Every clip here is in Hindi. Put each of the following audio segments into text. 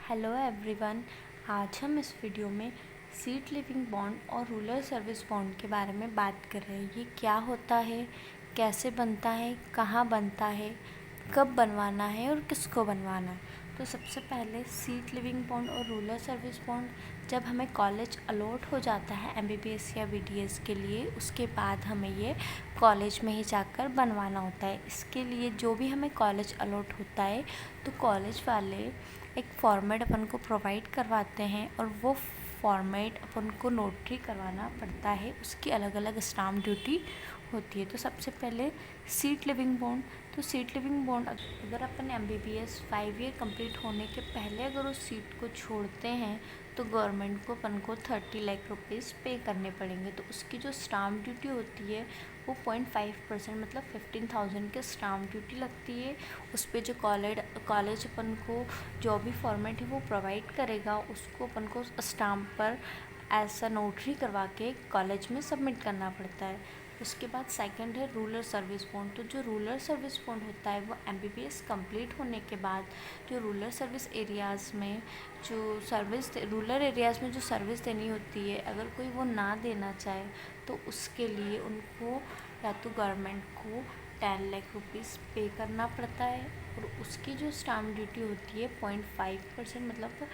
Hello everyone. आज हम इस वीडियो में सीट लिविंग बॉन्ड और रूरल सर्विस बॉन्ड के बारे में बात कर रहे हैं। ये क्या होता है, कैसे बनता है, कहाँ बनता है, कब बनवाना है और किसको बनवाना है। तो सबसे पहले सीट लिविंग बॉन्ड और रूरल सर्विस बॉन्ड जब हमें कॉलेज अलॉट हो जाता है एमबीबीएस या बीडीएस के लिए, उसके बाद हमें ये कॉलेज में ही जाकर बनवाना होता है। इसके लिए जो भी हमें कॉलेज अलॉट होता है तो कॉलेज वाले एक फॉर्मेट अपन को प्रोवाइड करवाते हैं और वो फॉर्मेट अपन को नोटरी करवाना पड़ता है। उसकी अलग अलग स्टाम्प ड्यूटी होती है। तो सबसे पहले सीट लिविंग बॉन्ड। तो सीट लिविंग बॉन्ड अगर अपन एमबीबीएस 5 ईयर कंप्लीट होने के पहले अगर उस सीट को छोड़ते हैं तो गवर्नमेंट को अपन को 30 लाख रुपीज़ पे करने पड़ेंगे। तो उसकी जो स्टाम्प ड्यूटी होती है वो 0.5% मतलब 15,000 के स्टाम्प ड्यूटी लगती है। उस पर जो कॉलेज अपन को जो भी फॉर्मेट है वो प्रोवाइड करेगा, उसको अपन को स्टाम्प पर ऐसा नोटरी करवा के कॉलेज में सबमिट करना पड़ता है। उसके बाद सेकंड है रूरल सर्विस बॉन्ड। तो जो रूरल सर्विस बॉन्ड होता है वो एमबीबीएस कंप्लीट होने के बाद जो रूरल सर्विस एरियाज़ में रूरल एरियाज़ में जो सर्विस देनी होती है, अगर कोई वो ना देना चाहे तो उसके लिए उनको या तो गवर्नमेंट को 10 लाख रुपीज़ पे करना पड़ता है और उसकी जो स्टाम्प ड्यूटी होती है 0.5% मतलब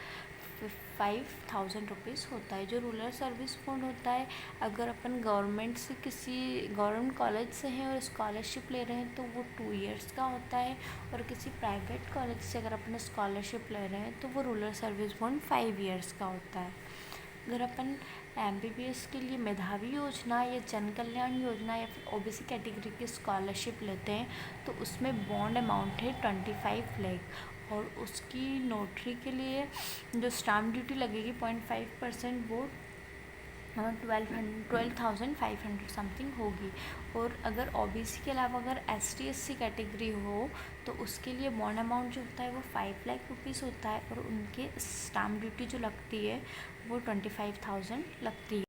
5,000 रुपीज़ होता है। जो रूरल सर्विस बॉन्ड होता है, अगर अपन गवर्नमेंट से किसी गवर्नमेंट कॉलेज से हैं और स्कॉलरशिप ले रहे हैं तो वो 2 इयर्स का होता है, और किसी प्राइवेट कॉलेज से अगर अपन स्कॉलरशिप ले रहे हैं तो वो रूरल सर्विस बॉन्ड 5 इयर्स का होता है। अगर अपन एमबीबीएस के लिए मेधावी योजना या जन कल्याण योजना या फिर ओबीसी कैटेगरी की स्कॉलरशिप लेते हैं तो उसमें बॉन्ड अमाउंट है 25 लाख, और उसकी नोटरी के लिए जो स्टाम्प ड्यूटी लगेगी 0.5% वो 12,500 समथिंग होगी। और अगर ओबीसी के अलावा अगर एसटी एससी कैटेगरी हो तो उसके लिए बॉन्ड अमाउंट जो होता है वो 5 लाख रुपीज़ होता है, और उनके स्टाम्प ड्यूटी जो लगती है वो 25,000 लगती है।